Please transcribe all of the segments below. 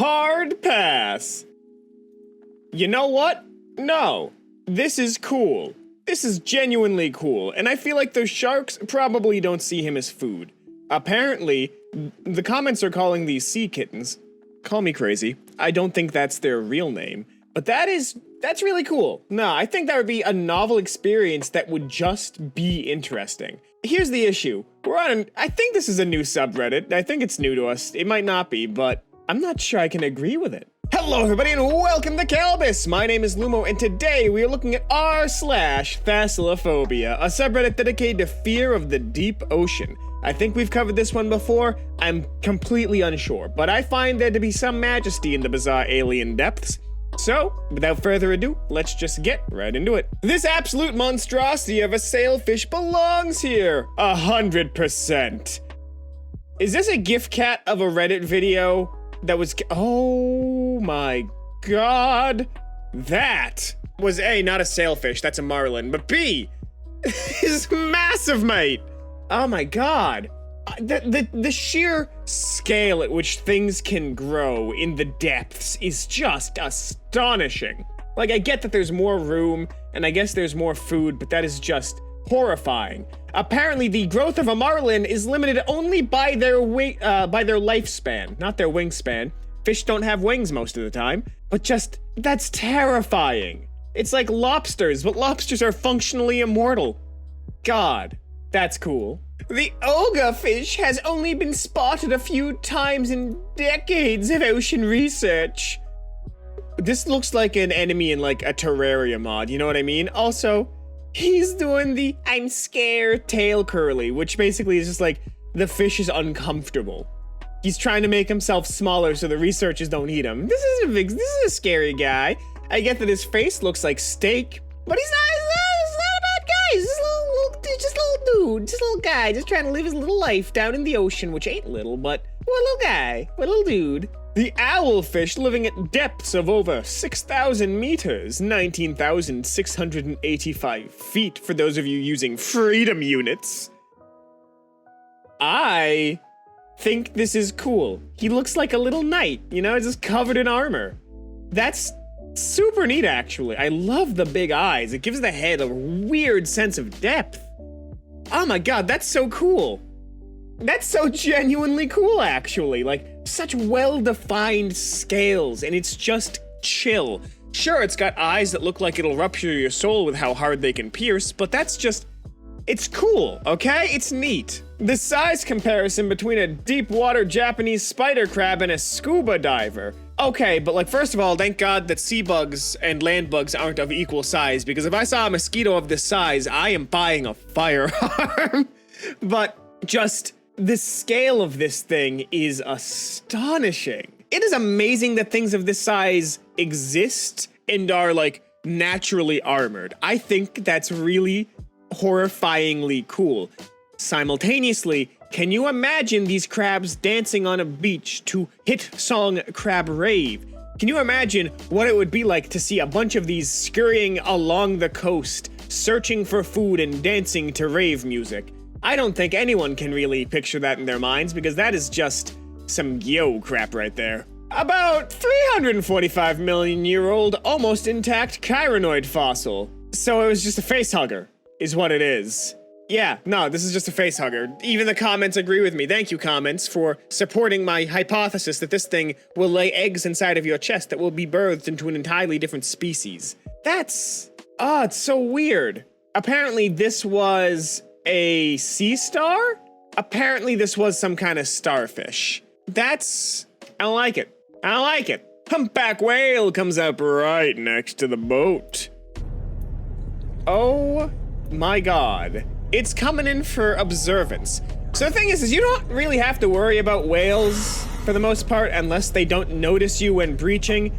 Hard pass. You know what? No. This is cool. This is genuinely cool, and I feel like those sharks probably don't see him as food. Apparently, the comments are calling these sea kittens. Call me crazy. I don't think that's their real name, but that's really cool. No, I think that would be a novel experience that would just be interesting. Here's the issue. I think this is a new subreddit. I think it's new to us. It might not be, but I'm not sure I can agree with it. Hello everybody and welcome to Kalbus! My name is Lumo and today we are looking at r/Thassalaphobia, a subreddit dedicated to fear of the deep ocean. I think we've covered this one before, I'm completely unsure, but I find there to be some majesty in the bizarre alien depths. So, without further ado, let's just get right into it. This absolute monstrosity of a sailfish belongs here, 100%. Is this a gift cat of a Reddit video? That was, oh my god. That was A, not a sailfish, that's a marlin, but B, is massive, mate. Oh my god. The sheer scale at which things can grow in the depths is just astonishing. Like, I get that there's more room, and I guess there's more food, but that is just horrifying. Apparently, the growth of a marlin is limited only by their lifespan, not their wingspan. Fish don't have wings most of the time, but just, that's terrifying. It's like lobsters, but lobsters are functionally immortal. God, that's cool. The ogre fish has only been spotted a few times in decades of ocean research. This looks like an enemy in like a Terraria mod, you know what I mean? Also, he's doing the I'm scared tail curly, which basically is just like the fish is uncomfortable. He's trying to make himself smaller so the researchers don't eat him. This is a scary guy. I get that his face looks like steak, but he's not a bad guy. He's just a little guy, just trying to live his little life down in the ocean, which ain't little, but what little guy, what little dude. The owlfish living at depths of over 6,000 meters, 19,685 feet for those of you using freedom units. I think this is cool. He looks like a little knight, you know, just covered in armor. That's super neat, actually. I love the big eyes. It gives the head a weird sense of depth. Oh my god, that's so cool. That's so genuinely cool, actually. Like, such well-defined scales, and it's just chill. Sure, it's got eyes that look like it'll rupture your soul with how hard they can pierce, but that's just, it's cool, okay? It's neat. The size comparison between a deep-water Japanese spider crab and a scuba diver. Okay, but like, first of all, thank God that sea bugs and land bugs aren't of equal size, because if I saw a mosquito of this size, I am buying a firearm. But just the scale of this thing is astonishing. It is amazing that things of this size exist and are like naturally armored. I think that's really horrifyingly cool. Simultaneously, can you imagine these crabs dancing on a beach to hit song Crab Rave? Can you imagine what it would be like to see a bunch of these scurrying along the coast, searching for food and dancing to rave music? I don't think anyone can really picture that in their minds because that is just some yo crap right there. About 345 million year old, almost intact chironoid fossil. So it was just a face hugger, is what it is. Yeah, no, this is just a face hugger. Even the comments agree with me. Thank you, comments, for supporting my hypothesis that this thing will lay eggs inside of your chest that will be birthed into an entirely different species. That's, it's so weird. Apparently this was a sea star? Apparently this was some kind of starfish. I don't like it. I don't like it. Humpback whale comes up right next to the boat. Oh my god. It's coming in for observance. So the thing is you don't really have to worry about whales for the most part unless they don't notice you when breaching.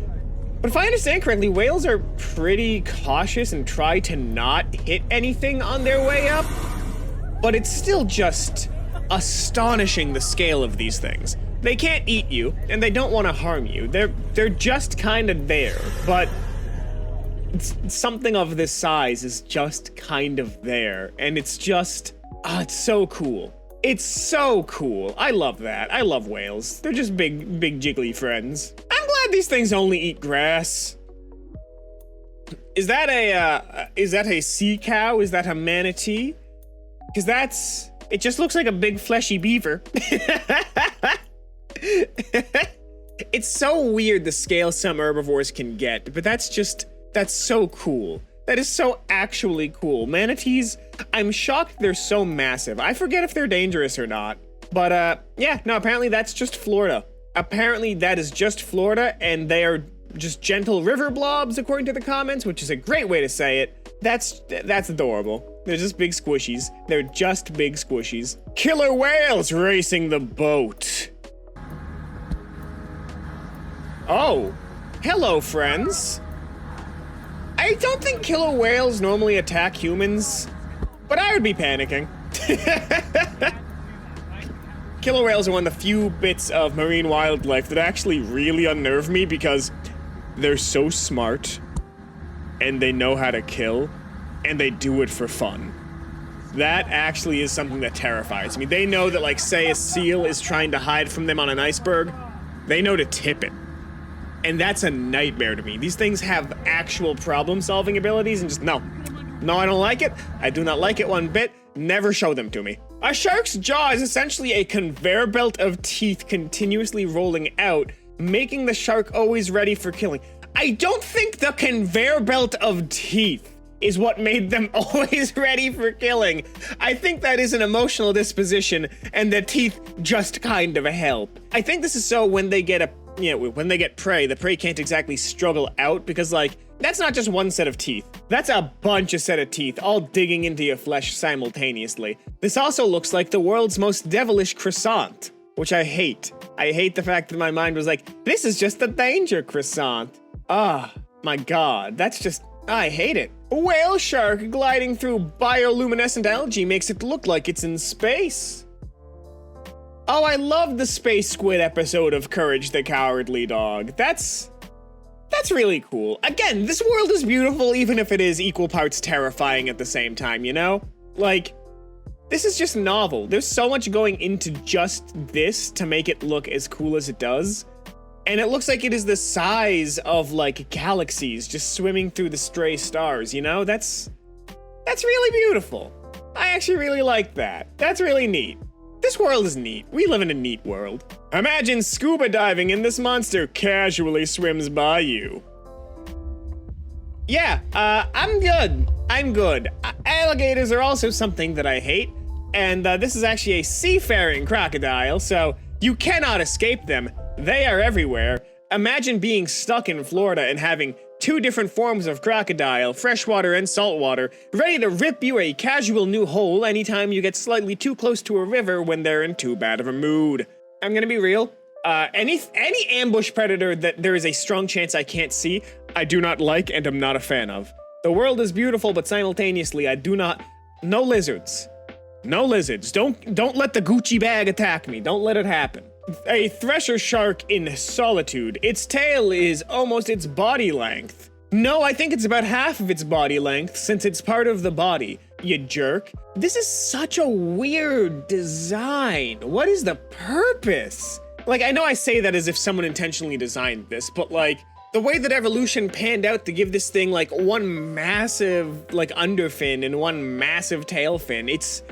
But if I understand correctly, whales are pretty cautious and try to not hit anything on their way up. But it's still just astonishing the scale of these things. They can't eat you, and they don't want to harm you. They're just kind of there, but something of this size is just kind of there, and it's just, it's so cool. It's so cool. I love that. I love whales. They're just big jiggly friends. that these things only eat grass. Is that a sea cow? Is that a manatee? Because it just looks like a big fleshy beaver. It's so weird the scale some herbivores can get, but that's so cool. That is so actually cool. Manatees, I'm shocked they're so massive. I forget if they're dangerous or not. But yeah, no, apparently that's just Florida. Apparently that is just Florida, and they are just gentle river blobs, according to the comments, which is a great way to say it. That's adorable. They're just big squishies. They're just big squishies. Killer whales racing the boat. Oh, hello, friends. I don't think killer whales normally attack humans, but I would be panicking. Killer whales are one of the few bits of marine wildlife that actually really unnerve me because they're so smart and they know how to kill and they do it for fun. That actually is something that terrifies me. They know that, like, say a seal is trying to hide from them on an iceberg, they know to tip it. And that's a nightmare to me. These things have actual problem-solving abilities and just, no, I don't like it. I do not like it one bit. Never show them to me. A shark's jaw is essentially a conveyor belt of teeth continuously rolling out, making the shark always ready for killing. I don't think the conveyor belt of teeth is what made them always ready for killing. I think that is an emotional disposition, and the teeth just kind of help. I think this is so when they get when they get prey, the prey can't exactly struggle out because, like, that's not just one set of teeth. That's a bunch of set of teeth, all digging into your flesh simultaneously. This also looks like the world's most devilish croissant, which I hate. I hate the fact that my mind was like, this is just the danger croissant. Ah, my god, that's just, I hate it. A whale shark gliding through bioluminescent algae makes it look like it's in space. Oh, I love the Space Squid episode of Courage the Cowardly Dog. That's really cool. Again, this world is beautiful even if it is equal parts terrifying at the same time, you know? Like, this is just novel. There's so much going into just this to make it look as cool as it does. And it looks like it is the size of, like, galaxies just swimming through the stray stars, you know? That's really beautiful. I actually really like that. That's really neat. This world is neat. We live in a neat world. Imagine scuba diving and this monster casually swims by you. Yeah, I'm good. I'm good. Alligators are also something that I hate, and this is actually a seafaring crocodile, so you cannot escape them. They are everywhere. Imagine being stuck in Florida and having two different forms of crocodile, freshwater and saltwater, ready to rip you a casual new hole anytime you get slightly too close to a river when they're in too bad of a mood. I'm gonna be real. Any ambush predator that there is a strong chance I can't see, I do not like and am not a fan of. The world is beautiful, but simultaneously no lizards. No lizards. Don't let the Gucci bag attack me. Don't let it happen. A thresher shark in solitude. Its tail is almost its body length. No, I think it's about half of its body length since it's part of the body. You jerk. This is such a weird design. What is the purpose? Like, I know I say that as if someone intentionally designed this, but like, the way that evolution panned out to give this thing like one massive like underfin and one massive tail fin, it's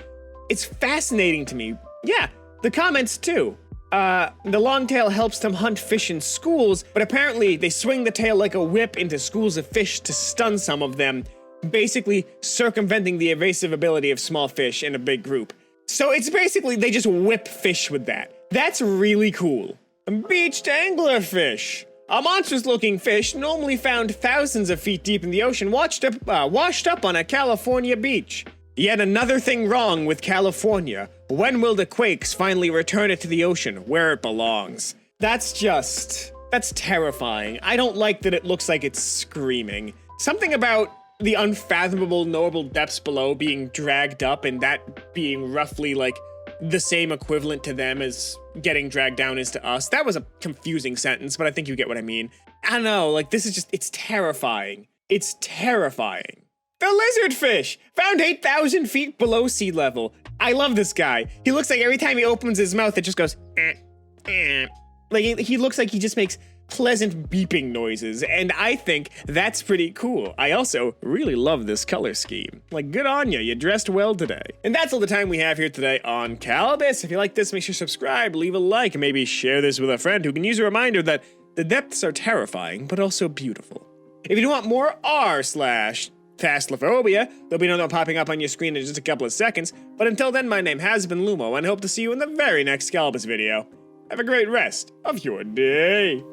fascinating to me. Yeah, the comments too. The long tail helps them hunt fish in schools, but apparently they swing the tail like a whip into schools of fish to stun some of them, basically circumventing the evasive ability of small fish in a big group. So it's basically they just whip fish with that. That's really cool. Beached anglerfish. A monstrous-looking fish normally found thousands of feet deep in the ocean washed up on a California beach. Yet another thing wrong with California. When will the quakes finally return it to the ocean, where it belongs? That's terrifying. I don't like that it looks like it's screaming. Something about the unfathomable knowable depths below being dragged up and that being roughly like the same equivalent to them as getting dragged down is to us. That was a confusing sentence, but I think you get what I mean. I don't know, like this is just, it's terrifying. It's terrifying. The lizardfish, found 8,000 feet below sea level. I love this guy. He looks like every time he opens his mouth, it just goes, eh, eh. Like he looks like he just makes pleasant beeping noises, and I think that's pretty cool. I also really love this color scheme. Like, good on you dressed well today. And that's all the time we have here today on Kalbus. If you like this, make sure to subscribe, leave a like, and maybe share this with a friend who can use a reminder that the depths are terrifying, but also beautiful. If you want more r/Thassalaphobia, there'll be another one popping up on your screen in just a couple of seconds, but until then, my name has been Lumo, and I hope to see you in the very next Kalbus video. Have a great rest of your day.